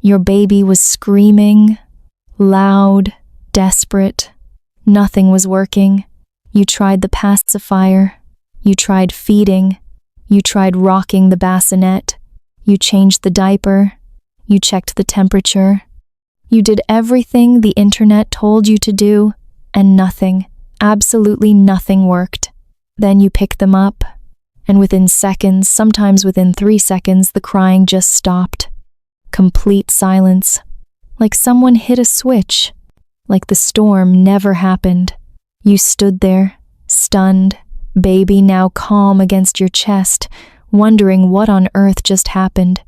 Your baby was screaming, loud, desperate. Nothing was working. You tried the pacifier. You tried feeding. You tried rocking the bassinet. You changed the diaper. You checked the temperature. You did everything the internet told you to do, and nothing, absolutely nothing worked. Then you picked them up, and within seconds, sometimes within 3 seconds, the crying just stopped. Complete silence. Like someone hit a switch. Like the storm never happened. You stood there, stunned, baby now calm against your chest, wondering what on earth just happened.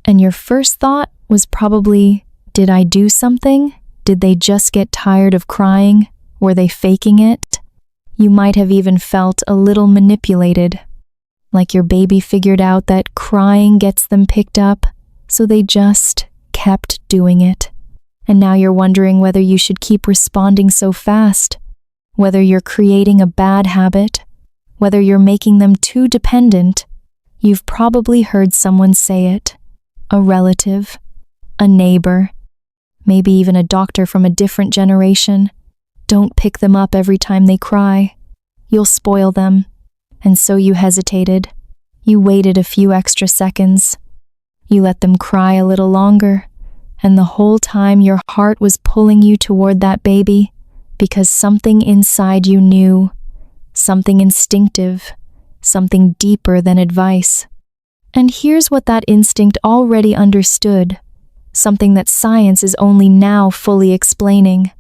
And your first thought was probably, did I do something? Did they just get tired of crying? Were they faking it? You might have even felt a little manipulated. Like your baby figured out that crying gets them picked up, so they just kept doing it. And now you're wondering whether you should keep responding so fast, whether you're creating a bad habit, whether you're making them too dependent. You've probably heard someone say it. A relative, a neighbor, maybe even a doctor from a different generation. Don't pick them up every time they cry. You'll spoil them. And so you hesitated. You waited a few extra seconds. You let them cry a little longer. And the whole time your heart was pulling you toward that baby, because something inside you knew, something instinctive, something deeper than advice. And here's what that instinct already understood, something that science is only now fully explaining.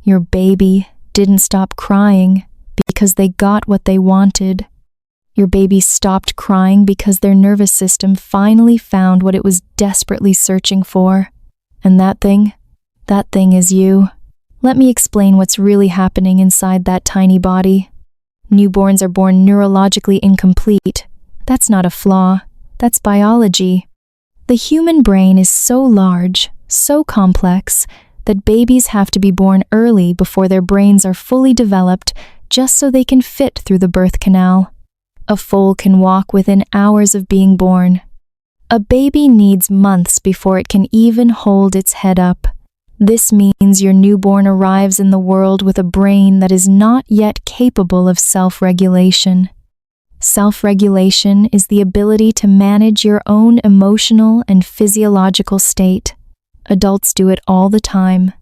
Your baby didn't stop crying because they got what they wanted. Your baby stopped crying because their nervous system finally found what it was desperately searching for. And that thing is you. Let me explain what's really happening inside that tiny body. Newborns are born neurologically incomplete. That's not a flaw. That's biology. The human brain is so large, so complex, that babies have to be born early before their brains are fully developed just so they can fit through the birth canal. A foal can walk within hours of being born. A baby needs months before it can even hold its head up. This means your newborn arrives in the world with a brain that is not yet capable of self-regulation. Self-regulation is the ability to manage your own emotional and physiological state. Adults do it all the time.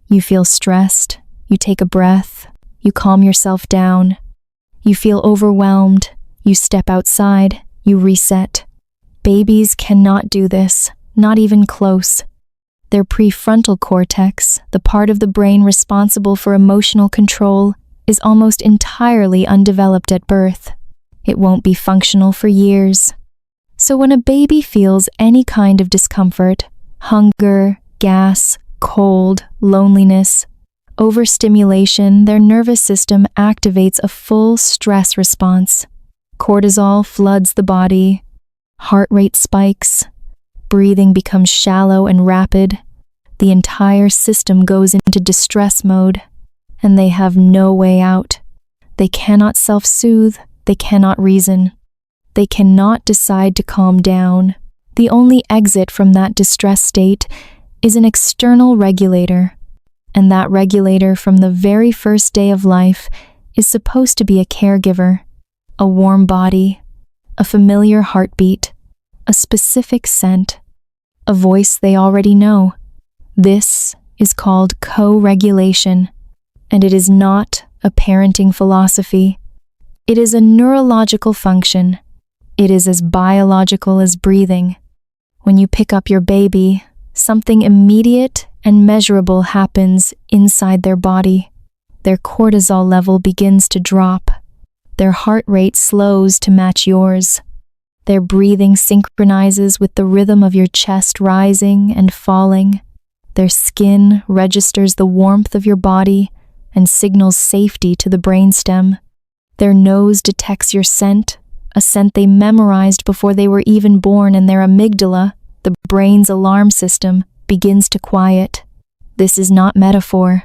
You feel stressed, you take a breath, you calm yourself down. You feel overwhelmed, you step outside, you reset. Babies cannot do this, not even close. Their prefrontal cortex, the part of the brain responsible for emotional control, is almost entirely undeveloped at birth. It won't be functional for years. So when a baby feels any kind of discomfort, hunger, gas, cold, loneliness, overstimulation, their nervous system activates a full stress response. Cortisol floods the body, heart rate spikes, breathing becomes shallow and rapid. The entire system goes into distress mode, and they have no way out. They cannot self-soothe. They cannot reason. They cannot decide to calm down. The only exit from that distress state is an external regulator. And that regulator from the very first day of life is supposed to be a caregiver, a warm body, a familiar heartbeat, a specific scent, a voice they already know. This is called co-regulation, and it is not a parenting philosophy. It is a neurological function. It is as biological as breathing. When you pick up your baby, something immediate and measurable happens inside their body. Their cortisol level begins to drop. Their heart rate slows to match yours. Their breathing synchronizes with the rhythm of your chest rising and falling. Their skin registers the warmth of your body and signals safety to the brainstem. Their nose detects your scent, a scent they memorized before they were even born, and their amygdala, the brain's alarm system, begins to quiet. This is not metaphor.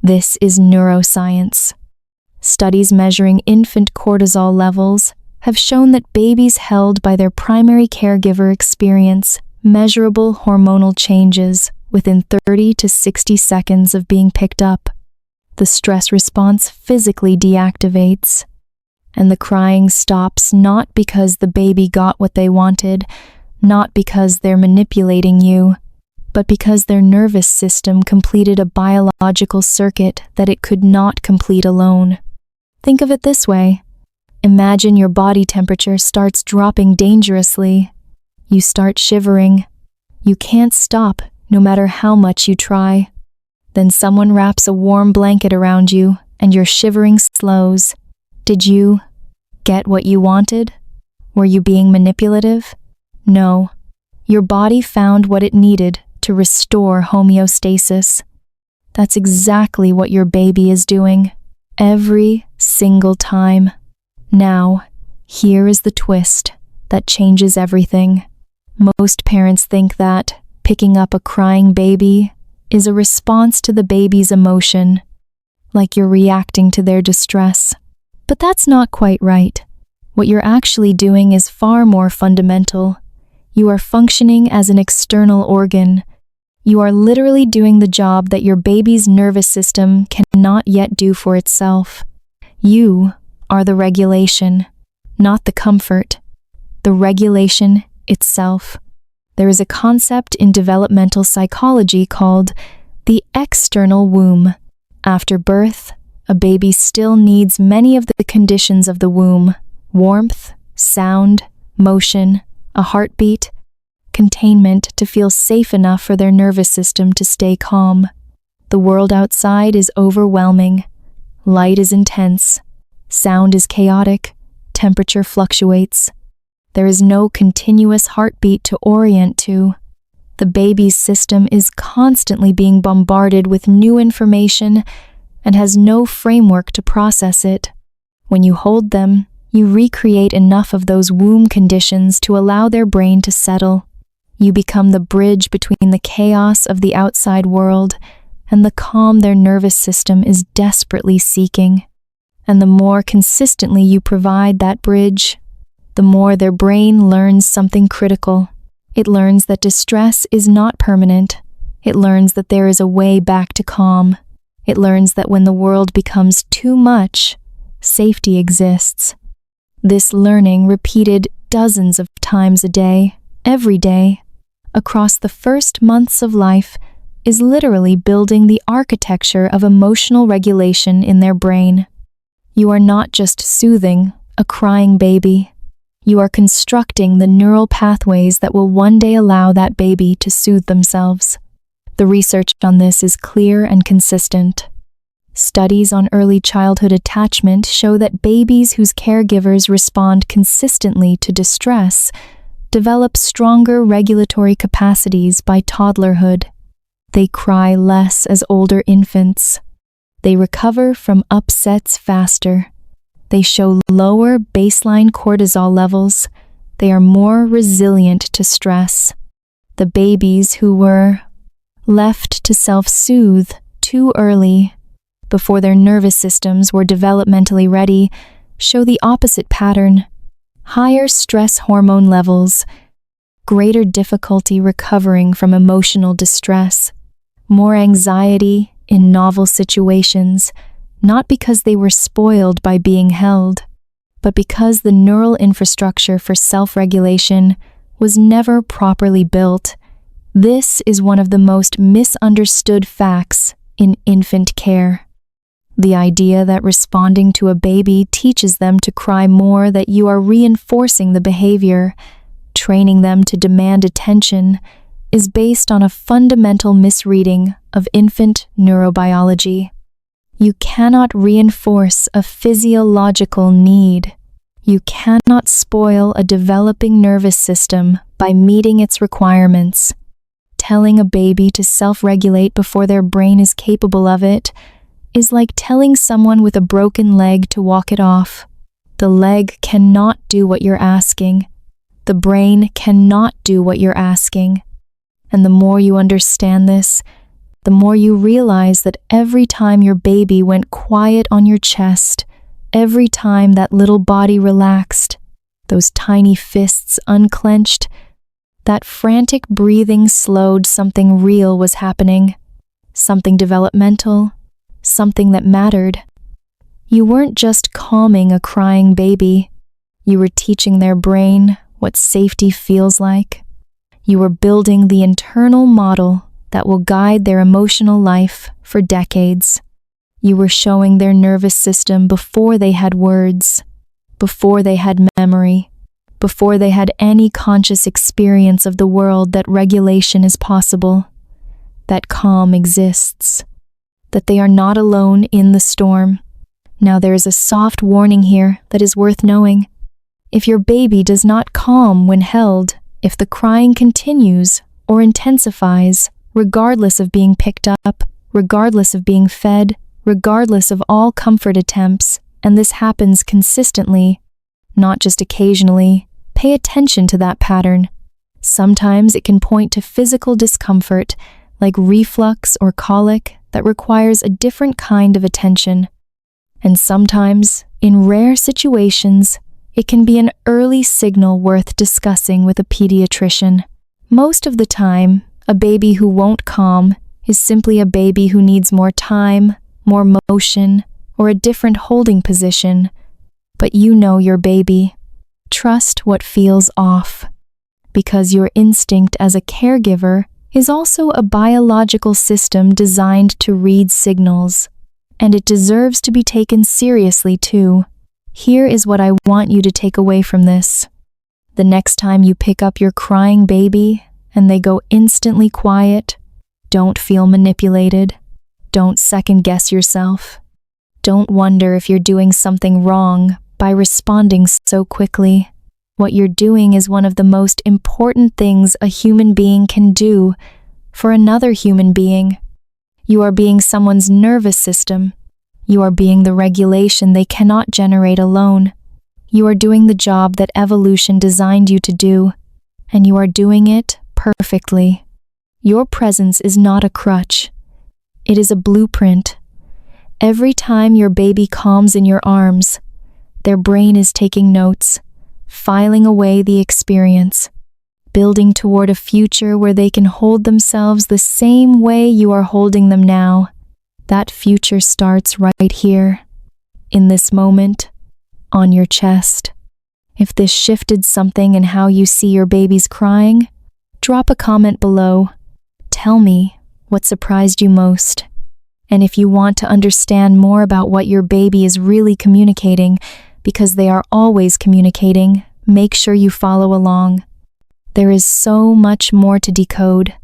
This is neuroscience. Studies measuring infant cortisol levels have shown that babies held by their primary caregiver experience measurable hormonal changes within 30 to 60 seconds of being picked up. The stress response physically deactivates, and the crying stops not because the baby got what they wanted, not because they're manipulating you, but because their nervous system completed a biological circuit that it could not complete alone. Think of it this way. Imagine your body temperature starts dropping dangerously. You start shivering. You can't stop, no matter how much you try. Then someone wraps a warm blanket around you, and your shivering slows. Did you get what you wanted? Were you being manipulative? No. Your body found what it needed to restore homeostasis. That's exactly what your baby is doing, every single time. Now, here is the twist that changes everything. Most parents think that picking up a crying baby is a response to the baby's emotion, like you're reacting to their distress. But that's not quite right. What you're actually doing is far more fundamental. You are functioning as an external organ. You are literally doing the job that your baby's nervous system cannot yet do for itself. You are the regulation, not the comfort. The regulation itself. There is a concept in developmental psychology called the external womb. After birth, a baby still needs many of the conditions of the womb: warmth, sound, motion, a heartbeat, containment to feel safe enough for their nervous system to stay calm. The world outside is overwhelming. Light is intense. Sound is chaotic. Temperature fluctuates. There is no continuous heartbeat to orient to. The baby's system is constantly being bombarded with new information and has no framework to process it. When you hold them, you recreate enough of those womb conditions to allow their brain to settle. You become the bridge between the chaos of the outside world and the calm their nervous system is desperately seeking. And the more consistently you provide that bridge, the more their brain learns something critical. It learns that distress is not permanent. It learns that there is a way back to calm. It learns that when the world becomes too much, safety exists. This learning, repeated dozens of times a day, every day, across the first months of life, is literally building the architecture of emotional regulation in their brain. You are not just soothing a crying baby. You are constructing the neural pathways that will one day allow that baby to soothe themselves. The research on this is clear and consistent. Studies on early childhood attachment show that babies whose caregivers respond consistently to distress develop stronger regulatory capacities by toddlerhood. They cry less as older infants. They recover from upsets faster. They show lower baseline cortisol levels. They are more resilient to stress. The babies who were left to self-soothe too early, before their nervous systems were developmentally ready, show the opposite pattern: higher stress hormone levels, greater difficulty recovering from emotional distress, more anxiety in novel situations, not because they were spoiled by being held, but because the neural infrastructure for self-regulation was never properly built. This is one of the most misunderstood facts in infant care. The idea that responding to a baby teaches them to cry more, that you are reinforcing the behavior, training them to demand attention, is based on a fundamental misreading of infant neurobiology. You cannot reinforce a physiological need. You cannot spoil a developing nervous system by meeting its requirements. Telling a baby to self-regulate before their brain is capable of it is like telling someone with a broken leg to walk it off. The leg cannot do what you're asking. The brain cannot do what you're asking. And the more you understand this, the more you realize that every time your baby went quiet on your chest, every time that little body relaxed, those tiny fists unclenched, That frantic breathing slowed something real was happening, something developmental, something that mattered. You weren't just calming a crying baby, you were teaching their brain what safety feels like. You were building the internal model that will guide their emotional life for decades. You were showing their nervous system before they had words, before they had memory, before they had any conscious experience of the world, that regulation is possible, that calm exists, that they are not alone in the storm. Now there is a soft warning here that is worth knowing. If your baby does not calm when held, if the crying continues or intensifies, regardless of being picked up, regardless of being fed, regardless of all comfort attempts, and this happens consistently, not just occasionally, pay attention to that pattern. Sometimes it can point to physical discomfort, like reflux or colic, that requires a different kind of attention. And sometimes, in rare situations, it can be an early signal worth discussing with a pediatrician. Most of the time, a baby who won't calm is simply a baby who needs more time, more motion, or a different holding position. But you know your baby. Trust what feels off, because your instinct as a caregiver is also a biological system designed to read signals, and it deserves to be taken seriously too. Here is what I want you to take away from this. The next time you pick up your crying baby and they go instantly quiet, don't feel manipulated. Don't second-guess yourself. Don't wonder if you're doing something wrong by responding so quickly. What you're doing is one of the most important things a human being can do for another human being. You are being someone's nervous system. You are being the regulation they cannot generate alone. You are doing the job that evolution designed you to do, and you are doing it perfectly. Your presence is not a crutch. It is a blueprint. Every time your baby calms in your arms, their brain is taking notes, filing away the experience, building toward a future where they can hold themselves the same way you are holding them now. That future starts right here, in this moment, on your chest. If this shifted something in how you see your baby's crying, drop a comment below. Tell me what surprised you most. And if you want to understand more about what your baby is really communicating, because they are always communicating, make sure you follow along. There is so much more to decode.